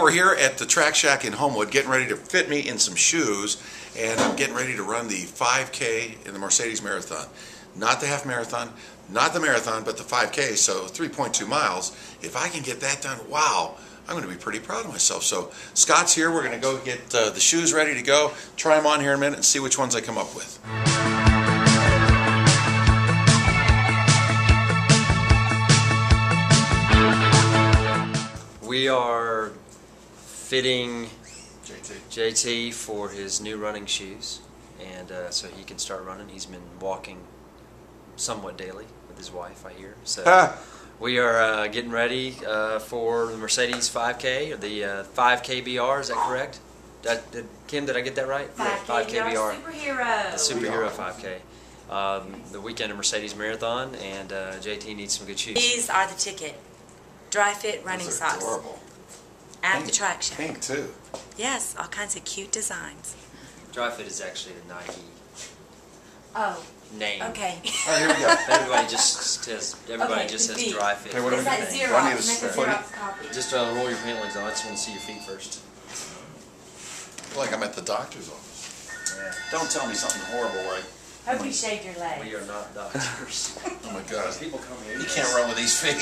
we're here at the Trak Shack in Homewood getting ready to fit me in some shoes, and I'm getting ready to run the 5K in the Mercedes Marathon. Not the half marathon, not the marathon, but the 5K, so 3.2 miles. If I can get that done, wow, I'm going to be pretty proud of myself. So Scott's here. We're going to go get the shoes ready to go, try them on here in a minute, and see which ones I come up with. We are fitting JT for his new running shoes, and so he can start running. He's been walking somewhat daily with his wife, I hear. So we are getting ready for the Mercedes 5K, or the 5K BR. Is that correct? Kim, did I get that right? 5K BR. Superhero. The superhero 5K. The weekend of Mercedes Marathon, and JT needs some good shoes. These are the ticket. Dry fit running socks. Adorable. At the Trak Shak. Pink too. Yes, all kinds of cute designs. Dry fit is actually the Nike name. Okay. All right, here we go. Everybody just says dry fit. Okay, what do we It's do? like I need a Xerox copy. Just roll your pant legs on. I just want to see your feet first. Like I'm at the doctor's office. Yeah. Don't tell me something horrible, right? Hope you shaved your legs. We are not doctors. Oh my God. People come here. You can't run with these feet.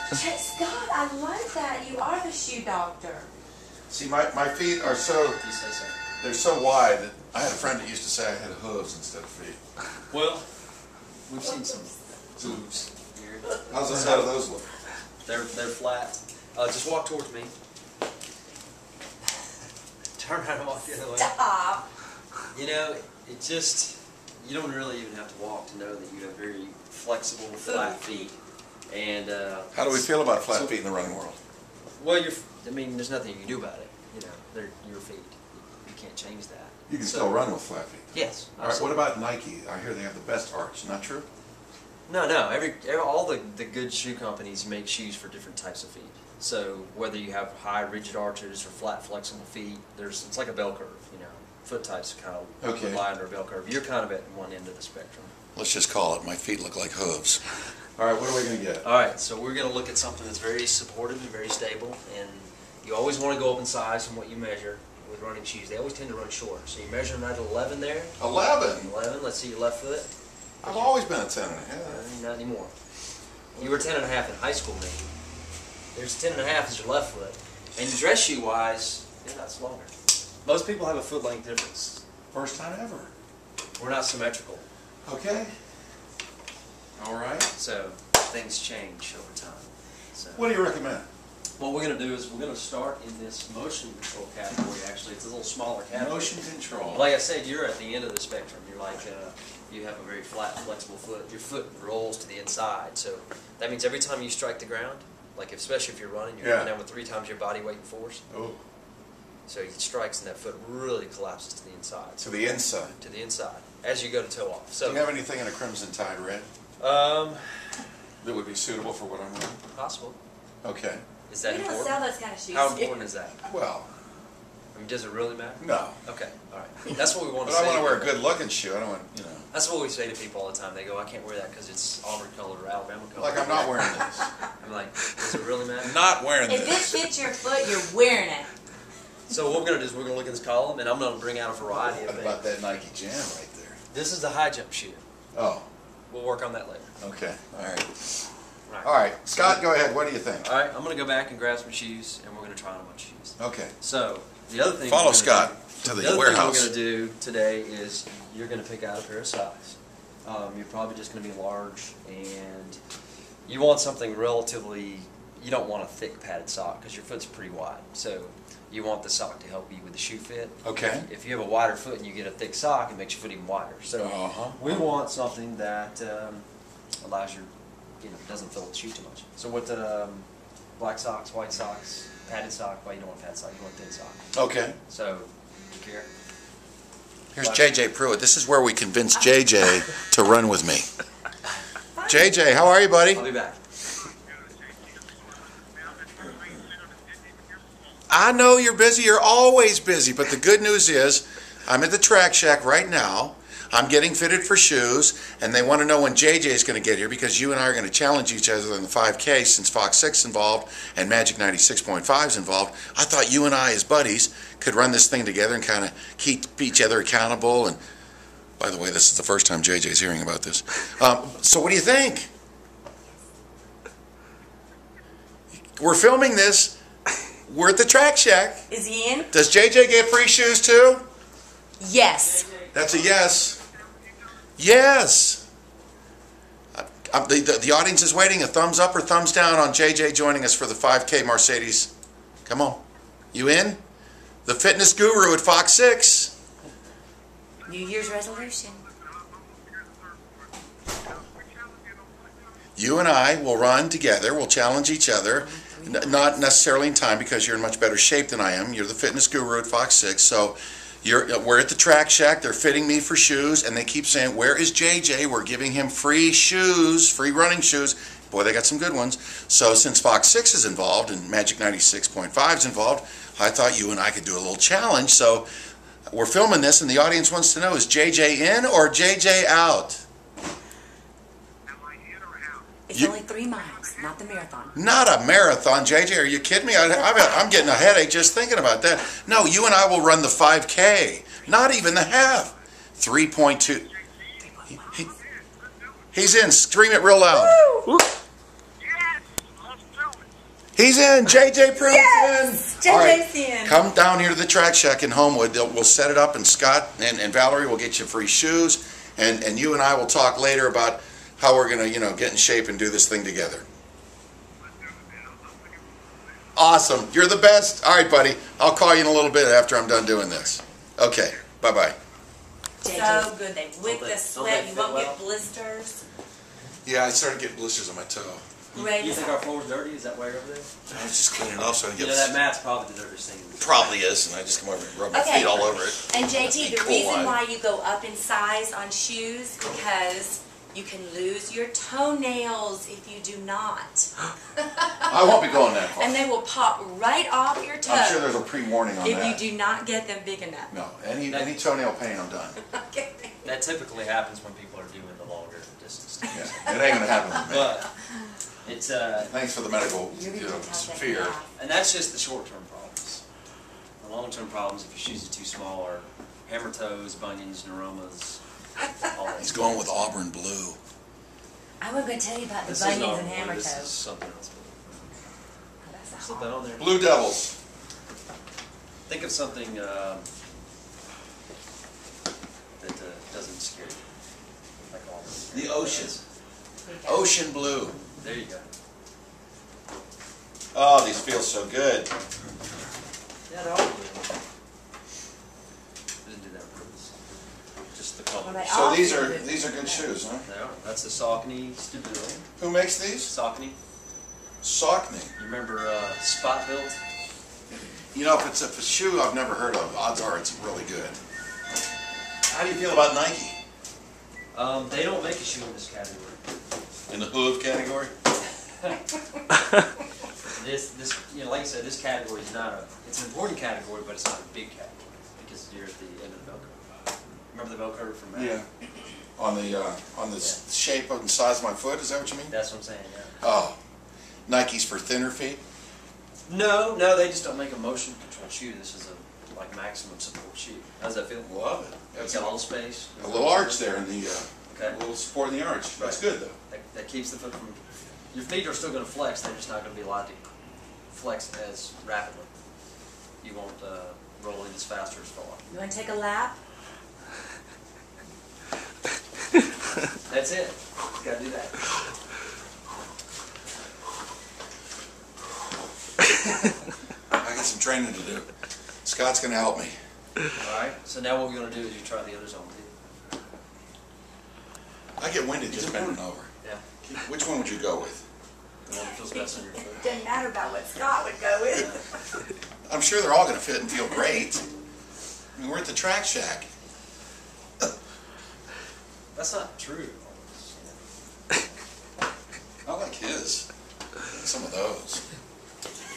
Scott, I love that. You are the shoe doctor. See, my feet are so, You say so. they're so wide that I had a friend that used to say I had hooves instead of feet. Well, we've seen some hooves here. How do those look? They're flat. Just walk towards me. Turn around and walk the other way. Stop. You know, it just, you don't really even have to walk to know that you have very flexible, flat feet. And How do we feel about flat feet in the running world? well, I mean, there's nothing you can do about it. You know, they're your feet. You can't change that. You can still run with flat feet. Yes. All right, what about Nike? I hear they have the best arch. Not true? No. All the good shoe companies make shoes for different types of feet. So whether you have high rigid arches or flat flexible feet, it's like a bell curve. You know, foot types kind of lie under a bell curve. You're kind of at one end of the spectrum. Let's just call it, my feet look like hooves. All right, what are we going to get? All right, so we're going to look at something that's very supportive and very stable, and you always want to go up in size from what you measure with running shoes. They always tend to run short. So you measure them at 11 there. 11? 11, let's see your left foot. I've always been a 10 and a half. Not anymore. You were 10 and a half in high school, maybe. There's 10 and a half is your left foot. And dress shoe wise, yeah, that's longer. Most people have a foot length difference. First time ever. We're not symmetrical. Okay. All right. So things change over time. So What do you recommend? what we're going to do is we're going to start in this motion control category. Actually, it's a little smaller category. Motion control. Like I said, you're at the end of the spectrum. You're like, you have a very flat, flexible foot. Your foot rolls to the inside. So that means every time you strike the ground, like especially if you're running, you're coming down with 3 times your body weight and force. Oh. So it strikes and that foot really collapses to the inside. To the inside. To the inside as you go to toe off. So Do you have anything in a crimson tide red that would be suitable for what I'm wearing? possible. Okay. Is that We don't important? sell those kind of shoes. How important is that? Well, I mean, does it really matter? no. Okay, all right. That's what we want But to say. I want to wear a people. good-looking shoe. I don't want, That's what we say to people all the time. They go, I can't wear that because it's Auburn color or Alabama color. like I'm not wearing this. I'm like, does it really matter? Not wearing If this. it fits your foot, you're wearing it. So what we're going to do is we're going to look at this column, and I'm going to bring out a variety of What about things. that Nike Jam right there? This is the high jump shoe. Oh, We'll work on that later. okay. All right. Right. All right. Scott, go ahead. What do you think? All right, I'm going to go back and grab some shoes, and we're going to try on a bunch of shoes. Okay. So the other thing Follow we're gonna Scott do- to the other thing warehouse. we're going to do today is you're going to pick out a pair of socks. You're probably just going to be large, and you want something relatively. You don't want a thick padded sock because your foot's pretty wide. So you want the sock to help you with the shoe fit. Okay. If you have a wider foot and you get a thick sock, it makes your foot even wider. So we want something that allows your, doesn't fill the shoe too much. So with black socks, white socks, padded sock, well, you don't want padded sock, you want thin sock. Okay. So, you care? Here's JJ Pruitt. This is where we convinced JJ to run with me. JJ, how are you, buddy? I'll be back. I know you're busy. You're always busy. But the good news is I'm at the Trak Shack right now. I'm getting fitted for shoes, and they want to know when JJ is going to get here because you and I are going to challenge each other in the 5K since Fox 6 is involved and Magic 96.5 is involved. I thought you and I, as buddies, could run this thing together and kind of keep each other accountable. And by the way, this is the first time JJ is hearing about this. So what do you think? We're filming this. We're at the Trak Shack. Is he in? Does JJ get free shoes too? Yes. That's a yes. Yes. The audience is waiting. A thumbs up or thumbs down on JJ joining us for the 5K Mercedes. Come on. You in? The fitness guru at Fox 6. New Year's resolution. You and I will run together. We'll challenge each other. Not necessarily in time because you're in much better shape than I am. You're the fitness guru at Fox 6. So we're at the Trak Shack. They're fitting me for shoes. And they keep saying, where is JJ? We're giving him free shoes, free running shoes. Boy, they got some good ones. So since Fox 6 is involved and Magic 96.5 is involved, I thought you and I could do a little challenge. So we're filming this, and the audience wants to know, is JJ in or JJ out? It's only 3 miles, not the marathon. Not a marathon, JJ. Are you kidding me? I'm getting a headache just thinking about that. No, you and I will run the 5K. Not even the half. 3.2. He's in. Scream it real loud. Woo! He's in. JJ Pruitt's Yes! in. All right. JJ's in. Come down here to the Trak Shack in Homewood. We'll set it up, and Scott and Valerie will get you free shoes. And you and I will talk later about how we're going to, get in shape and do this thing together. Awesome. You're the best. All right, buddy. I'll call you in a little bit after I'm done doing this. Okay. Bye-bye. So good. They wick the sweat. You won't get blisters. Yeah, I started getting blisters on my toe. Great. You think our floor's dirty? Is that why you're over there? I was just cleaning it off so I didn't You get... know, that mat's probably the dirtiest thing. Probably is, and I just come over and rub my Okay. feet all over it. And JT, the Cool reason line. why you go up in size on shoes because you can lose your toenails if you do not. I won't be going that far. And they will pop right off your toe I'm sure there's a pre-warning on if that. you do not get them big enough. No, any toenail pain, I'm done. Okay. That typically happens when people are doing the longer distance. Yeah, it ain't gonna happen with me. But it's Thanks for the medical You're gonna tell that fear. guy. and that's just the short-term problems. The long-term problems, if your shoes are too small, are hammer toes, bunions, neuromas. All that He's stuff. going with Auburn blue. I was going to tell you about the This is bunions not and hammer this is toes. something else. Oh, that's not Put that on there. Blue Devils. Think of something that doesn't scare you, like all this. The ocean. There you go. Ocean blue. There you go. Oh, these feel so good. Yeah, they're all blue. I didn't do that on purpose. Just the color. Well, they So all these feel are good. good shoes, huh? They are. That's the Saucony Stabilo. Who makes these? Saucony. Saucony. You remember Spot Built? You know, if it's a shoe I've never heard of, odds are it's really good. How do you feel about Nike? They don't make a shoe in this category. In the hoof category? This, like I said, this category is not it's an important category, but it's not a big category because you're at the end of the bell curve. Remember the bell curve from Yeah. On the shape and size of my foot, is that what you mean? That's what I'm saying, yeah. Oh. Nike's for thinner feet? No, they just don't make a motion control shoe. This is a maximum support shoe. How's that feel? Love it. It's got a little space. A little arch there in the, Okay. a little support in the arch. That's good though. That keeps the foot from. Your feet are still going to flex. They're just not going to be allowed to flex as rapidly. You won't roll in as fast or as far. You want to take a lap? That's it. You got to do that. I got some training to do. Scott's going to help me. All right. So now what we're going to do is you try the others on too. I get winded just bending over. Yeah. Which one would you go with? The one that feels best on your It foot. doesn't matter about what Scott would go with. I'm sure they're all going to fit and feel great. I mean, we're at the Trak Shack. That's not true. I like his. Some of those.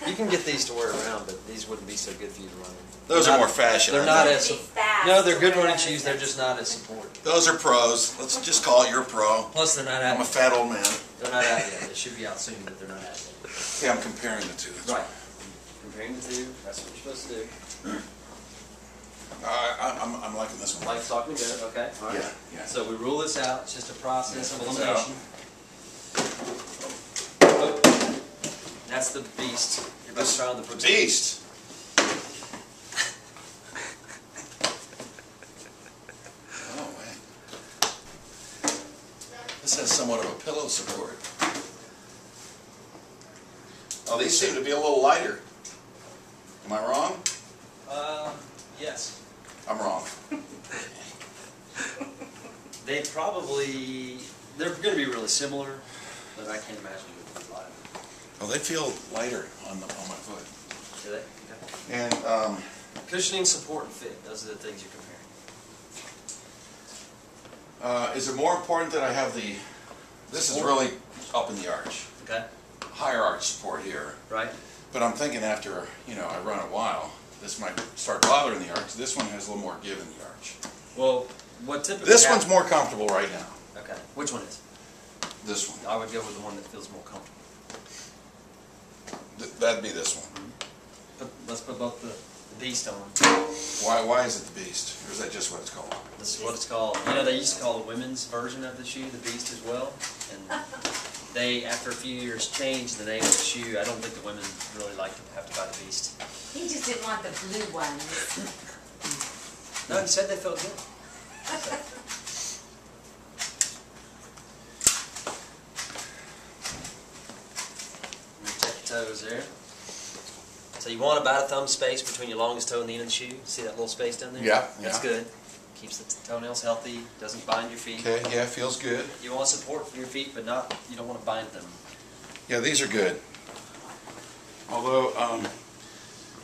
You can get these to wear around, but these wouldn't be so good for you to run in. Those are more fashion. They're aren't not they? as. Be fast No, they're to good wear running those. shoes. They're just not as support. Those are pros. Let's just call it your pro. Plus, they're not I'm a out. fat old man. They're not out yet. They should be out soon, but they're not out yet. Okay, I'm comparing the two. Right. Comparing the two. That's what you're supposed to do. I'm liking this one. Livestock and good. Okay. All right. Yeah. So we rule this out. It's just a process of Rule this elimination. Oh, that's the beast. You're about to try on the protein. Beast. Oh, wait. This has somewhat of a pillow support. Oh, these seem to be a little lighter. Am I wrong? Yes. I'm wrong. They're going to be really similar, but I can't imagine it would be lighter. Oh, they feel lighter on my foot. Do they? Okay. And Cushioning, support, and fit. Those are the things you're comparing. is it more important that I have the? This is really up in the arch. Okay. Higher arch support here. Right. But I'm thinking after I run a while, this might start bothering the arch. This one has a little more give in the arch. Well, what typically This one's more comfortable right now. Okay. Which one is? This one. I would go with the one that feels more comfortable. That'd be this one. Let's put both the beast on. Why is it the beast? Or is that just what it's called? This is what it's called. They used to call the women's version of the shoe the beast as well. And they, after a few years, changed the name of the shoe. I don't think the women really like to have to buy the beast. He just didn't want the blue ones. No, he said they felt good. Check your toes there. So you want about a thumb space between your longest toe and the end of the shoe. See that little space down there? Yeah. That's good. Keeps the toenails healthy, doesn't bind your feet. Okay, yeah, feels good. You want support for your feet, but you don't want to bind them. Yeah, these are good. Although,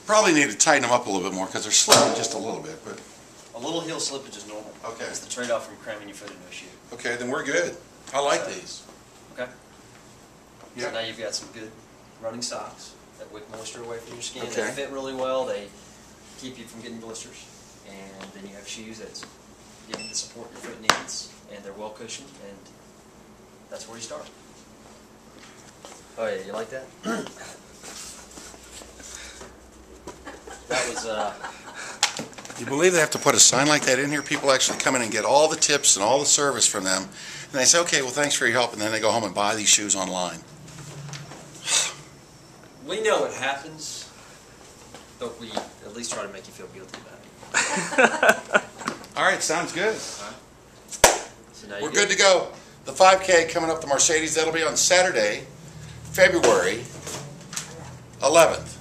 probably need to tighten them up a little bit more because they're slipping just a little bit. But A little heel slippage is normal. Okay. It's the trade-off from cramming your foot into a shoe. okay, then we're good. I like these. Okay. So Yeah. now you've got some good running socks that wick moisture away from your skin. Okay. They fit really well. They keep you from getting blisters. And then you have shoes that give you the support your foot needs, and they're well cushioned, and that's where you start. Oh yeah, you like that? That was You believe they have to put a sign like that in here? People actually come in and get all the tips and all the service from them. And they say, okay, well, thanks for your help. And then they go home and buy these shoes online. we know it happens, but we at least try to make you feel guilty about it. All right, sounds good. So now We're good to go. The 5K coming up the Mercedes, that'll be on Saturday, February 11th.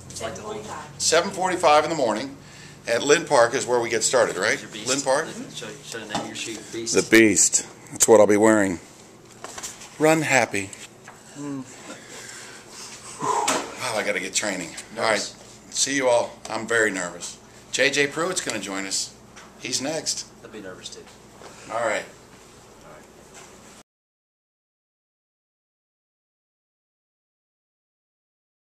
It's like the whole 7:45 in the morning at Lynn Park is where we get started, right? your beast. Lynn Park? Show the name of your shoe, Beast. The Beast. That's what I'll be wearing. Run happy. Wow, I got to get training. All right, see you all. I'm very nervous. JJ Pruitt's going to join us. He's next. I'd be nervous too. All right.